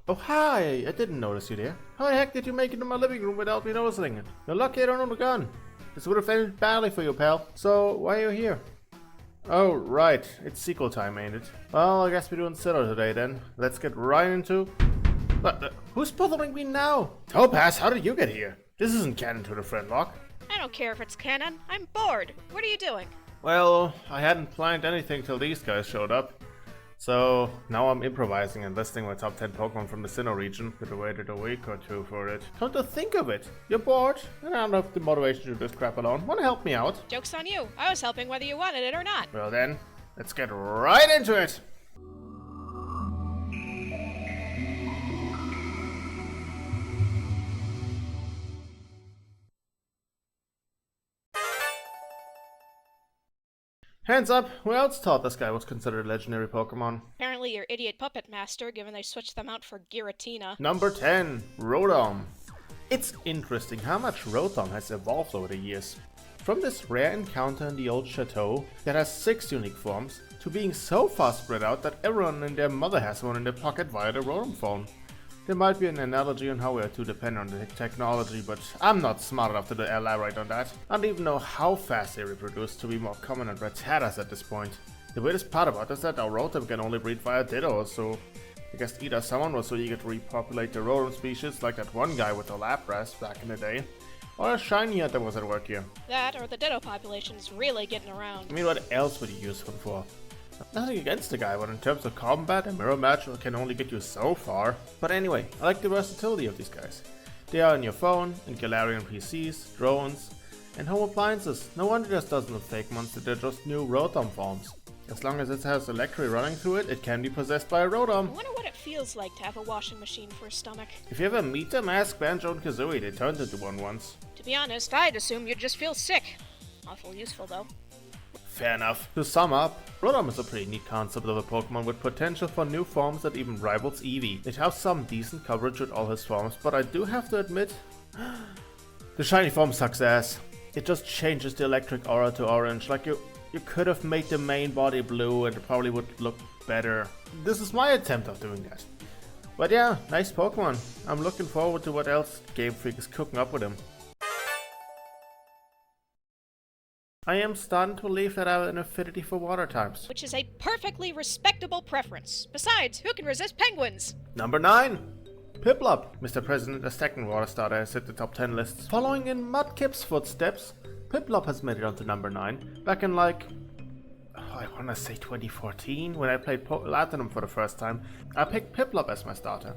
Oh, hi! I didn't notice you there. How the heck did you make it to my living room without me noticing it? You're lucky I don't own a gun. This would have ended badly for you, pal. So, why are you here? Oh, right. It's sequel time, ain't it? Well, I guess we're doing Sinnoh today then. Let's get right into... who's bothering me now? Topaz, how did you get here? This isn't canon to the friend lock. I don't care if it's canon. I'm bored. What are you doing? Well, I hadn't planned anything till these guys showed up. So, now I'm improvising and listing my top 10 Pokemon from the Sinnoh region. Could have waited a week or two for it. Come to think of it, you're bored, and I don't have the motivation to do this crap alone. Wanna help me out? Joke's on you. I was helping whether you wanted it or not. Well then, let's get right into it! Hands up, who else thought this guy was considered a legendary Pokemon? Apparently your idiot puppet master, given they switched them out for Giratina. Number 10, Rotom. It's interesting how much Rotom has evolved over the years. From this rare encounter in the old chateau that has 6 unique forms, to being so far spread out that everyone and their mother has one in their pocket via the Rotom phone. There might be an analogy on how we are too dependent on the technology, but I'm not smart enough to elaborate on that. I don't even know how fast they reproduce to be more common than Rattatas at this point. The weirdest part about this is that our Rotom can only breed via Dittos, so I guess either someone was so eager to repopulate the Rotom species like that one guy with the Lapras back in the day, or a shiny hunter was at work here. That, or the Ditto population's really getting around. I mean, what else would you use them for? Nothing against the guy, but in terms of combat, a mirror match can only get you so far. But anyway, I like the versatility of these guys. They are on your phone, in Galarian PCs, drones, and home appliances. No wonder there's dozens of fake monsters, they're just new Rotom forms. As long as it has electric running through it, it can be possessed by a Rotom. I wonder what it feels like to have a washing machine for a stomach. If you ever meet them, ask Banjo and Kazooie, they turned into one once. To be honest, I'd assume you'd just feel sick. Awful useful though. Fair enough. To sum up, Rotom is a pretty neat concept of a Pokemon with potential for new forms that even rivals Eevee. It has some decent coverage with all his forms, but I do have to admit, the shiny form sucks ass. It just changes the electric aura to orange, like you could have made the main body blue and it probably would look better. This is my attempt of doing that. But yeah, nice Pokemon. I'm looking forward to what else Game Freak is cooking up with him. I am starting to believe that I have an affinity for water types. Which is a perfectly respectable preference. Besides, who can resist penguins? Number 9. Piplup. Mr. President, a second water starter has hit the top 10 lists. Following in Mudkip's footsteps, Piplup has made it onto number 9. Back in I wanna say 2014, when I played Platinum for the first time, I picked Piplup as my starter.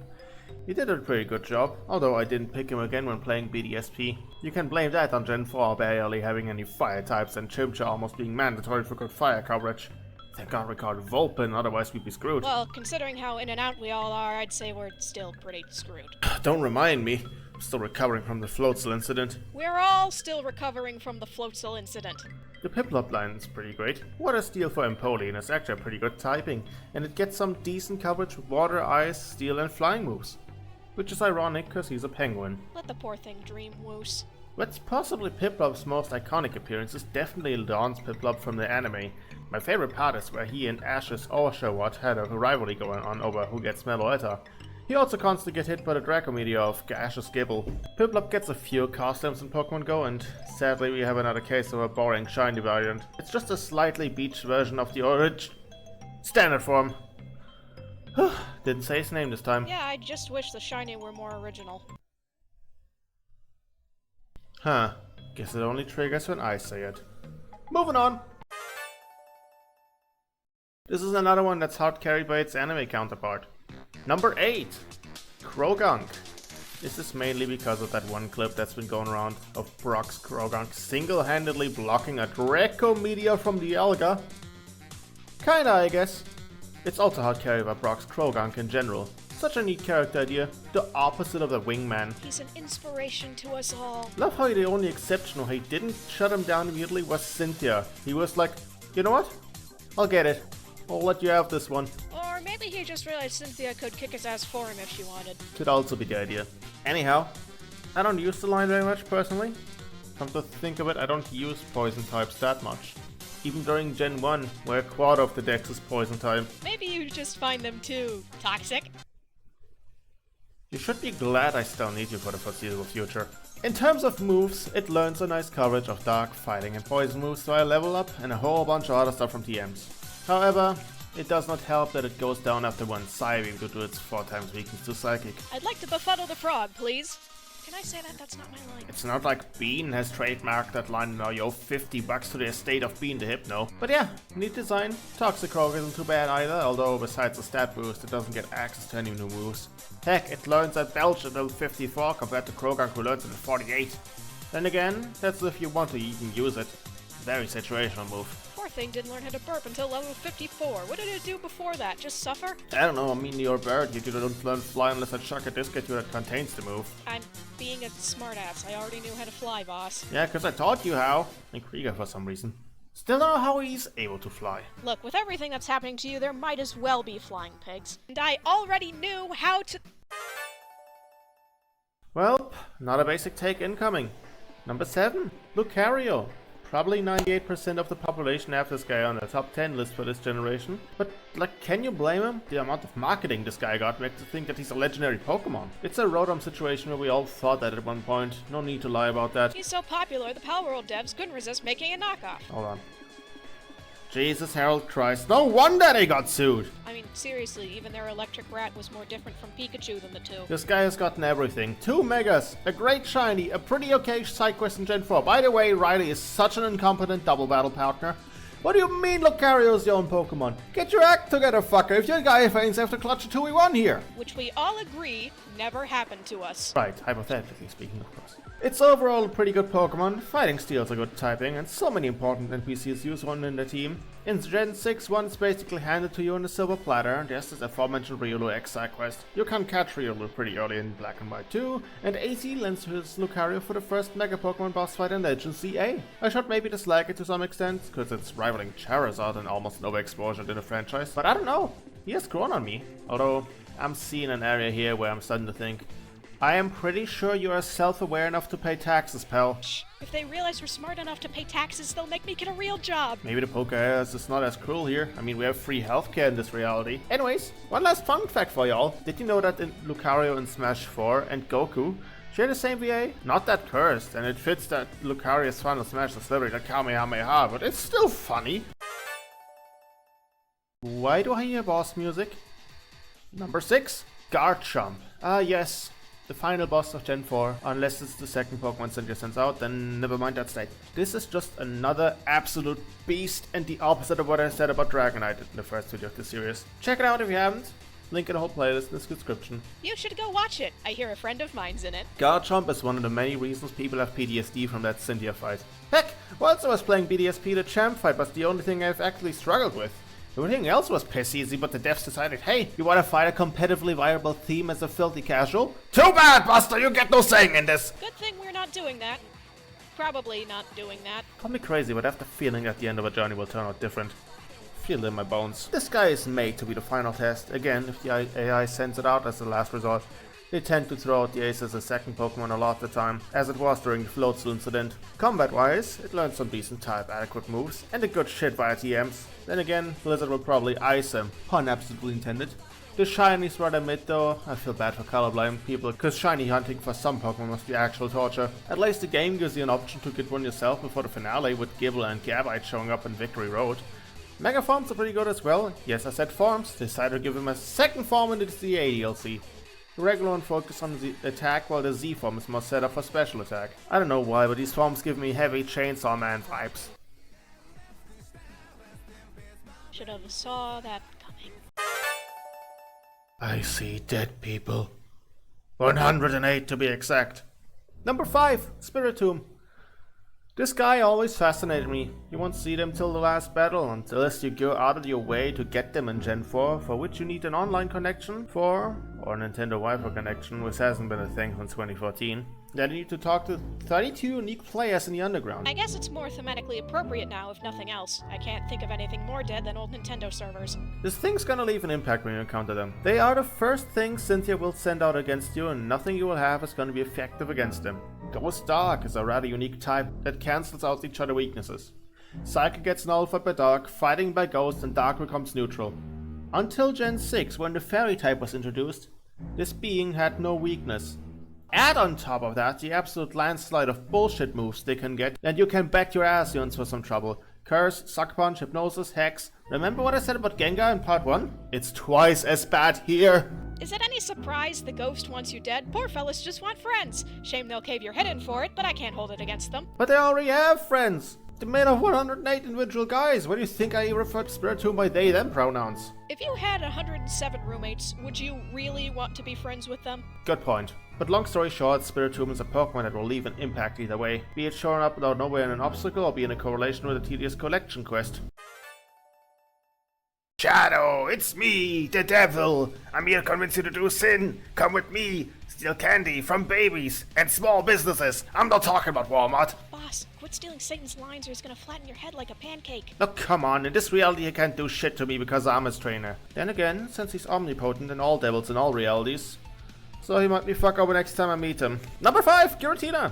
He did a pretty good job, although I didn't pick him again when playing BDSP. You can blame that on Gen 4 barely having any fire types and Chimcha almost being mandatory for good fire coverage. Thank God we called Vulpin, otherwise we'd be screwed. Well, considering how in and out we all are, I'd say we're still pretty screwed. Don't remind me. I'm still recovering from the Floatzel incident. We're all still recovering from the Floatzel incident. The Piplup line is pretty great. Water Steel for Empoleon is actually a pretty good typing, and it gets some decent coverage with Water, Ice, Steel and Flying moves. Which is ironic, because he's a penguin. Let the poor thing dream, Woos. What's possibly Piplup's most iconic appearance is definitely Dawn's Piplup from the anime. My favorite part is where he and Ash's Oshawott had a rivalry going on over who gets Meloetta. He also constantly gets hit by the Draco Meteor of Ash's Gibble. Piplup gets a few costumes in Pokemon Go, and sadly we have another case of a boring shiny variant. It's just a slightly beached version of the standard form. Didn't say his name this time. Yeah, I just wish the shiny were more original. Huh. Guess it only triggers when I say it. Moving on! This is another one that's hard carried by its anime counterpart. Number 8. Krogunk. Is this mainly because of that one clip that's been going around of Brock's Krogunk single-handedly blocking a Draco Meteor from the Alga? Kinda, I guess. It's also hard carried by Brock's Krogunk in general. Such a neat character idea, the opposite of the wingman. He's an inspiration to us all. Love how the only exception who he didn't shut him down immediately was Cynthia. He was like, you know what? I'll get it. I'll let you have this one. Or maybe he just realized Cynthia could kick his ass for him if she wanted. Could also be the idea. Anyhow, I don't use the line very much personally. Come to think of it, I don't use poison types that much. Even during Gen 1, where a quarter of the dex is poison type. Maybe you just find them too toxic. You should be glad I still need you for the foreseeable future. In terms of moves, it learns a nice coverage of dark, fighting and poison moves via level up and a whole bunch of other stuff from TMs. However, it does not help that it goes down after one Psybeam due to its 4 times weakness to Psychic. I'd like to befuddle the frog, please. Can I say that? That's not my line. It's not like Bean has trademarked that line now, yo, $50 to the estate of Bean the Hypno. But yeah, neat design. Toxicroak isn't too bad either, although besides the stat boost, it doesn't get access to any new moves. Heck, it learns at Belch at level 54 compared to Krogunk who learns at 48. Then again, that's if you want to even use it. Very situational move. Poor thing didn't learn how to burp until level 54. What did it do before that? Just suffer? I don't know, I mean you're a bird, you don't learn fly unless I chuck a disc at you that contains the move. I'm being a smartass. I already knew how to fly, boss. Yeah, cause I taught you how. And Krieger for some reason. Still don't know how he's able to fly. Look, with everything that's happening to you, there might as well be flying pigs. And I already knew how to... Well, not a basic take incoming. Number 7, Lucario. Probably 98% of the population have this guy on the top 10 list for this generation. But, like, can you blame him? The amount of marketing this guy got makes you think that he's a legendary Pokemon. It's a Rotom situation where we all thought that at one point. No need to lie about that. He's so popular, the Palworld devs couldn't resist making a knockoff. Hold on. Jesus, Harold Christ. No wonder they got sued! I mean, seriously, even their electric rat was more different from Pikachu than the two. This guy has gotten everything. 2 Megas, a great shiny, a pretty okay side quest in Gen 4. By the way, Riley is such an incompetent double battle partner. What do you mean Lucario's your own Pokemon? Get your act together, fucker, if your guy feigns have to clutch a 2v1 here. Which we all agree never happened to us. Right, hypothetically speaking, of course. It's overall a pretty good Pokemon, Fighting Steel's a good typing, and so many important NPCs use one in the team. In Gen 6, one's basically handed to you on a silver platter. There's this aforementioned Riolu X side quest. You can catch Riolu pretty early in Black and White 2, and AZ lends his Lucario for the first Mega Pokemon boss fight in Legend CA. I should maybe dislike it to some extent, cause it's rivaling Charizard and almost an overexposure in the franchise, but I don't know, he has grown on me. Although, I'm seeing an area here where I'm starting to think, I am pretty sure you are self-aware enough to pay taxes, pal. Shh. If they realize we're smart enough to pay taxes, they'll make me get a real job. Maybe the Pokédex is not as cruel here. I mean, we have free healthcare in this reality. Anyways, one last fun fact for y'all. Did you know that in Lucario in Smash 4 and Goku share the same VA? Not that cursed, and it fits that Lucario's final Smash is literally the Kamehameha, but it's still funny. Why do I hear boss music? Number 6, Garchomp. Ah yes, the final boss of Gen 4, unless it's the second Pokemon Center sends out, then never mind that state. This is just another absolute beast and the opposite of what I said about Dragonite in the first video of this series. Check it out if you haven't. Link in the whole playlist in the description. You should go watch it. I hear a friend of mine's in it. Garchomp is one of the many reasons people have PTSD from that Cynthia fight. Heck, once I was playing BDSP, the champ fight was the only thing I've actually struggled with. Everything else was piss easy, but the devs decided, hey, you wanna fight a competitively viable theme as a filthy casual? Too bad, Buster, you get no saying in this! Good thing we're not doing that. Probably not doing that. Call me crazy, but I have the feeling that the end of a journey will turn out different. Feel it in my bones. This guy is made to be the final test. Again, if the AI sends it out as the last resort. They tend to throw out the ace as a second Pokemon a lot of the time, as it was during the Floatzel incident. Combat-wise, it learns some decent type-adequate moves, and a good shit via TMs. Then again, Blizzard will probably ice him, pun absolutely intended. The shinies rather mid though. I feel bad for colorblind people, cause shiny hunting for some Pokemon must be actual torture. At least the game gives you an option to get one yourself before the finale, with Gible and Gabite showing up in Victory Road. Mega Forms are pretty good as well. Yes, I said forms. Decided to give him a second form in the CA DLC. The regular one focuses on the attack, while the Z form is more set up for special attack. I don't know why, but these forms give me heavy Chainsaw Man vibes. Should have saw that coming. I see dead people. 108 to be exact. Number 5, Spiritomb. This guy always fascinated me. You won't see them till the last battle, unless you go out of your way to get them in Gen 4, for which you need an online connection or a Nintendo Wi-Fi connection, which hasn't been a thing since 2014. Then you need to talk to 32 unique players in the underground. I guess it's more thematically appropriate now, if nothing else. I can't think of anything more dead than old Nintendo servers. This thing's gonna leave an impact when you encounter them. They are the first thing Cynthia will send out against you, and nothing you will have is gonna be effective against them. Ghost Dark is a rather unique type that cancels out each other's weaknesses. Psychic gets nullified by Dark, fighting by Ghost, and Dark becomes neutral. Until Gen 6, when the Fairy type was introduced, This being had no weakness. Add on top of that the absolute landslide of bullshit moves they can get, and you can bet your ass you're in for some trouble. Curse, Sucker Punch, Hypnosis, Hex. Remember what I said about Gengar in part 1? It's twice as bad here! Is it any surprise the ghost wants you dead? Poor fellas just want friends. Shame they'll cave your head in for it, but I can't hold it against them. But they already have friends! They're made of 108 individual guys. What do you think I refer to Spiritomb by they them pronouns? If you had 107 roommates, would you really want to be friends with them? Good point. But long story short, Spiritomb is a Pokemon that will leave an impact either way, be it showing up out of nowhere in an obstacle or be in a correlation with a tedious collection quest. Shadow, it's me, the devil. I'm here to convince you to do sin. Come with me. Steal candy from babies and small businesses. I'm not talking about Walmart. Boss, quit stealing Satan's lines or he's gonna flatten your head like a pancake. Look, come on, in this reality he can't do shit to me because I'm his trainer. Then again, since he's omnipotent in all devils in all realities, so he might be fuck over next time I meet him. Number 5, Giratina.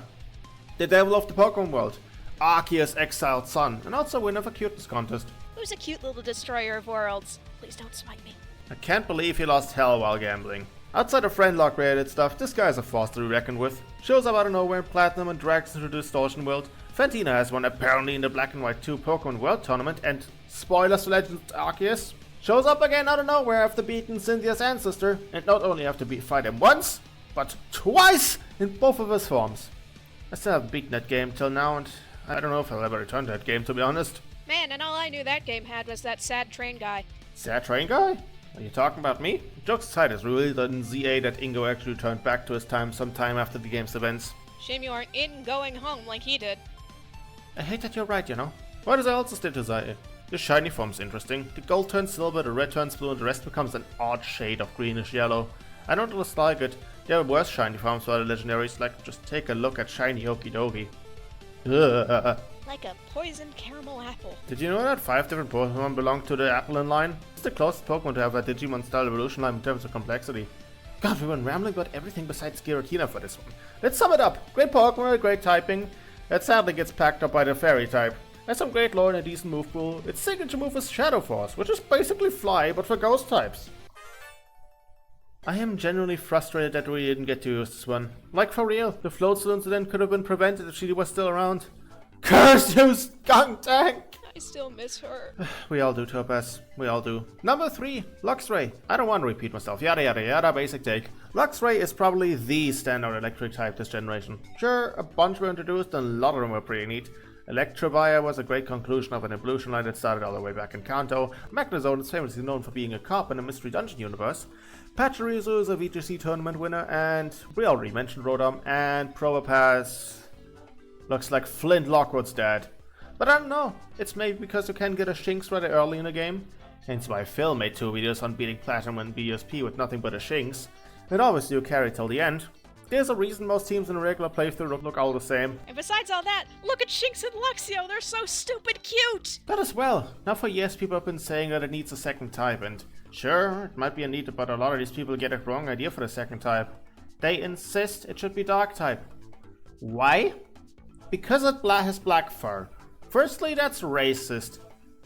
The devil of the Pokemon world. Arceus' exiled son, and also winner of a cuteness contest. Who's a cute little destroyer of worlds? Please don't swipe me. I can't believe he lost hell while gambling. Outside of friend-lock related stuff, this guy's a force to be reckoned with. Shows up out of nowhere in Platinum and drags into the Distortion world. Fantina has won apparently in the Black and White 2 Pokemon World Tournament, and spoilers for Legend Arceus shows up again out of nowhere after beating Cynthia's ancestor, and not only have to fight him once, but twice in both of his forms. I still haven't beaten that game till now, and I don't know if I'll ever return to that game, to be honest. Man, and all I knew that game had was that sad train guy. Sad train guy? Are you talking about me? Jokes aside, it's really in ZA that Ingo actually returned back to his time sometime after the game's events. Shame you aren't in going home like he did. I hate that you're right, you know. What does I also still to ZA? The shiny form's interesting. The gold turns silver, the red turns blue, and the rest becomes an odd shade of greenish yellow. I don't dislike it. There are worse shiny forms for the legendaries, like just take a look at shiny Okidogi. Ugh. Like a poisoned caramel apple. Did you know that 5 different Pokemon belong to the Applin line? It's the closest Pokemon to have a Digimon-style evolution line in terms of complexity. God, we were rambling about everything besides Giratina for this one. Let's sum it up. Great Pokemon, great typing. That sadly gets packed up by the Fairy type. Has some great lore and a decent move pool. Its signature move is Shadow Force, which is basically Fly, but for Ghost types. I am genuinely frustrated that we didn't get to use this one. Like for real, the Floatzel incident could have been prevented if she was still around. Curse you, skunk tank! I still miss her. We all do, Topaz. We all do. Number 3, Luxray. I don't want to repeat myself. Yada yada yada, basic take. Luxray is probably the standout electric type this generation. Sure, a bunch were introduced and a lot of them were pretty neat. Electivire was a great conclusion of an evolution line that started all the way back in Kanto. Magnezone is famously known for being a cop in a Mystery Dungeon universe. Pachirisu is a VGC tournament winner, and we already mentioned Rotom, and Probopass looks like Flint Lockwood's dad. But I don't know, it's maybe because you can get a Shinx rather early in the game. Hence why Phil made 2 videos on beating Platinum and BSP with nothing but a Shinx. And obviously you carry till the end. There's a reason most teams in a regular playthrough look all the same. And besides all that, look at Shinx and Luxio, they're so stupid cute! That as well. Now for years people have been saying that it needs a second type, and sure, it might be a need, but a lot of these people get a wrong idea for the second type. They insist it should be dark type. Why? Because it has black fur. Firstly, that's racist.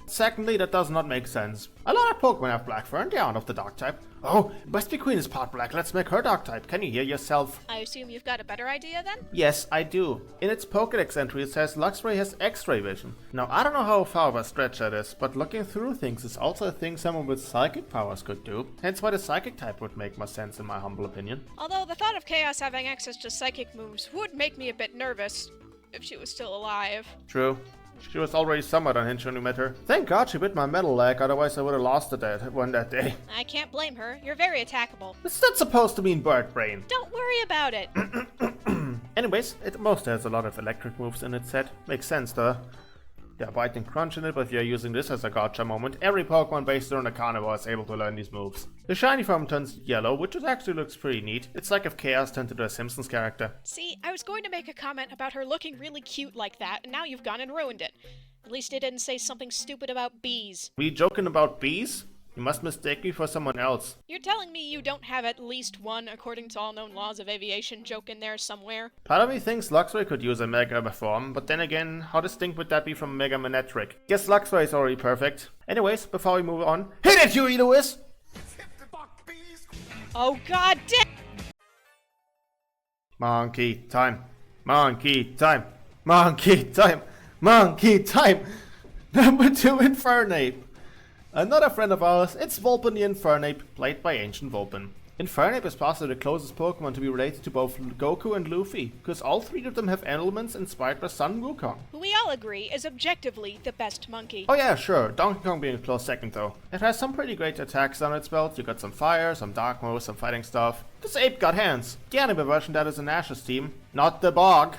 Secondly, that does not make sense. A lot of Pokemon have black fur and they aren't of the dark type. Oh, Westy Queen is part black, let's make her dark type. Can you hear yourself? I assume you've got a better idea then? Yes, I do. In its Pokédex entry it says Luxray has X-ray vision. Now I don't know how far of a stretch that is, but looking through things is also a thing someone with psychic powers could do. Hence why the psychic type would make more sense in my humble opinion. Although the thought of Chaos having access to psychic moves would make me a bit nervous, if she was still alive. True. She was already somewhat unhinged when we met her. Thank God she bit my metal leg, otherwise I would have lost it that day. I can't blame her. You're very attackable. It's not supposed to mean bird brain. Don't worry about it. Anyways, it mostly has a lot of electric moves in its set. Makes sense though. Yeah, Bite and Crunch in it, but if you're using this as a gotcha moment, every Pokemon based on a carnivore is able to learn these moves. The shiny form turns yellow, which actually looks pretty neat. It's like if Chaos turned into a Simpsons character. See, I was going to make a comment about her looking really cute like that, and now you've gone and ruined it. At least it didn't say something stupid about bees. Were you joking about bees? You must mistake me for someone else. You're telling me you don't have at least one, according to all known laws of aviation, joke in there somewhere? Part of me thinks Luxray could use a Mega form, but then again, how distinct would that be from Mega Manectric? Guess Luxray is already perfect. Anyways, before we move on, hit it, Huey Lewis! Oh god damn! Monkey time. Monkey time. Monkey time. Monkey time. Number 2, Infernape. Another friend of ours, it's Vulpin the Infernape, played by Ancient Vulpin. Infernape is possibly the closest Pokemon to be related to both Goku and Luffy, because all 3 of them have elements inspired by Sun Wukong. Who we all agree is objectively the best monkey. Oh yeah, sure, Donkey Kong being a close second though. It has some pretty great attacks on its belt. You got some fire, some dark moves, some fighting stuff. This ape got hands. The anime version that is in Ash's team, not the Bog,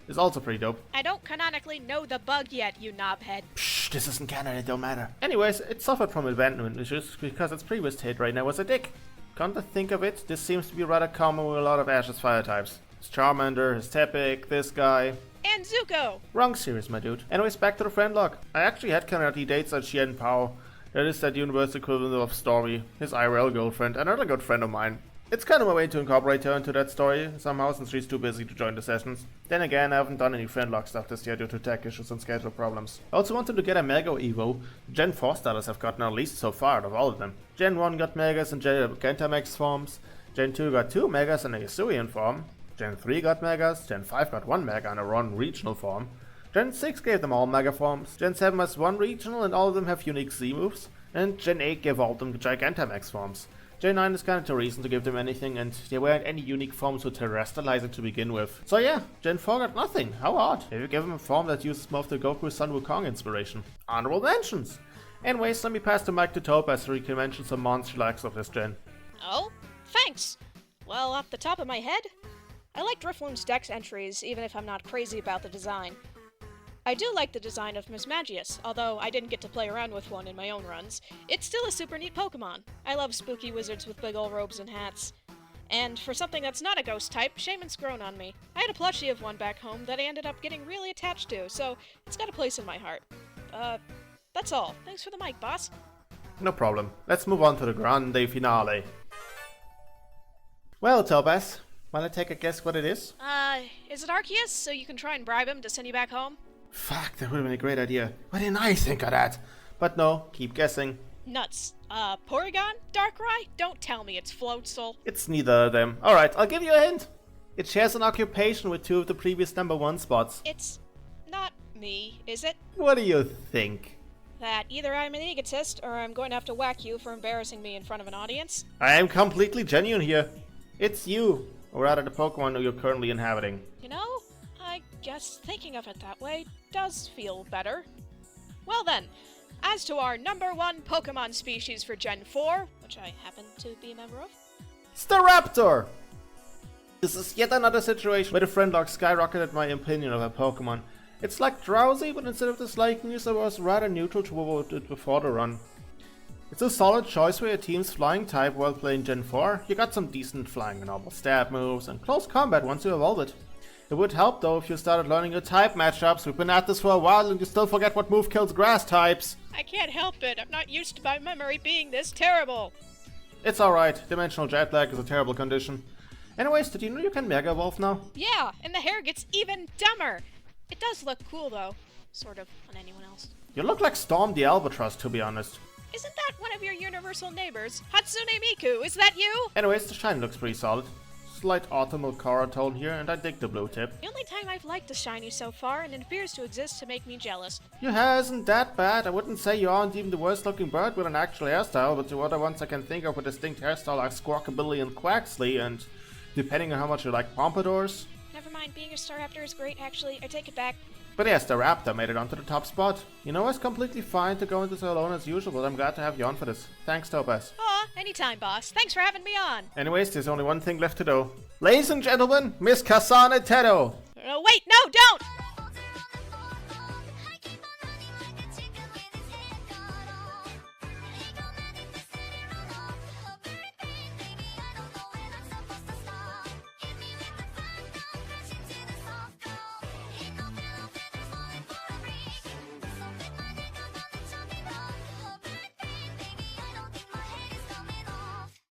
is also pretty dope. I don't canonically know the bug yet, you knobhead. Psh, this isn't canon, it don't matter. Anyways, it suffered from abandonment issues because its previous hit right now was a dick. Come to think of it, this seems to be rather common with a lot of Ash's fire types. His Charmander, his Tepig, this guy. And Zuko! Wrong series, my dude. Anyways, back to the friend log. I actually had Kanati dates at Xian Pao. That is that universe equivalent of Story, his IRL girlfriend, another good friend of mine. It's kind of my way to incorporate her into that story somehow since she's too busy to join the sessions. Then again, I haven't done any friendlock stuff this year due to tech issues and schedule problems. I also wanted to get a Mega Evo. Gen 4 starters have gotten at least so far out of all of them. Gen 1 got Megas and Gigantamax forms. Gen 2 got 2 Megas and a Hisuian form. Gen 3 got Megas. Gen 5 got 1 Mega and a 1 regional form. Gen 6 gave them all Mega forms. Gen 7 has 1 regional and all of them have unique Z moves. And Gen 8 gave all of them Gigantamax forms. Gen 9 is kind of too recent to give them anything, and there weren't any unique forms to terrestrialize it to begin with. So yeah, Gen 4 got nothing. How odd. Maybe give them a form that uses more of the Goku Sun Wukong inspiration. Honorable mentions! Anyways, let me pass the mic to Topaz so he can mention some monster likes of this gen. Oh, thanks! Well, off the top of my head, I like Drifloon's Dex entries, even if I'm not crazy about the design. I do like the design of Miss Magius, although I didn't get to play around with one in my own runs. It's still a super neat Pokemon. I love spooky wizards with big ol' robes and hats. And for something that's not a ghost type, Shaman's grown on me. I had a plushie of one back home that I ended up getting really attached to, so it's got a place in my heart. That's all. Thanks for the mic, boss. No problem. Let's move on to the grande finale. Well, Topaz, wanna take a guess what it is? Is it Arceus, so you can try and bribe him to send you back home? Fuck, that would have been a great idea. Why didn't I think of that? But no, keep guessing. Nuts. Porygon? Darkrai? Don't tell me it's Floatzel. It's neither of them. Alright, I'll give you a hint. It shares an occupation with 2 of the previous number 1 spots. It's not me, is it? What do you think? That either I'm an egotist or I'm going to have to whack you for embarrassing me in front of an audience. I am completely genuine here. It's you, or rather the Pokemon you're currently inhabiting. You know, I guess thinking of it that way does feel better. Well then, as to our number 1 Pokemon species for Gen 4, which I happen to be a member of. Staraptor! This is yet another situation where the friendlog skyrocketed my opinion of a Pokemon. It's like Drowsy, but instead of disliking it, I was rather neutral toward it before the run. It's a solid choice for your team's flying type while playing Gen 4. You got some decent flying and normal stab moves and close combat once you evolve it. It would help though if you started learning your type matchups. We've been at this for a while and you still forget what move kills grass types. I can't help it. I'm not used to my memory being this terrible. It's alright. Dimensional jet lag is a terrible condition. Anyways, did you know you can Mega Evolve now? Yeah, and the hair gets even dumber. It does look cool though. Sort of on anyone else. You look like Storm the Albatross, to be honest. Isn't that one of your universal neighbors? Hatsune Miku, is that you? Anyways, the shine looks pretty solid. Slight autumnal Cora tone here, and I dig the blue tip. The only time I've liked the shiny so far, and it appears to exist to make me jealous. Your hair isn't that bad. I wouldn't say you aren't even the worst looking bird with an actual hairstyle, but the other ones I can think of with distinct hairstyle are Squawkabilly and Quaxley, and depending on how much you like pompadours. Never mind, being a Staraptor is great, actually. I take it back. But yes, the Raptor made it onto the top spot. You know, it's completely fine to go into this alone as usual, but I'm glad to have you on for this. Thanks, Topaz. Aw, anytime, boss. Thanks for having me on. Anyways, there's only one thing left to do. Ladies and gentlemen, Miss Kasane Tedo. Wait, no, don't!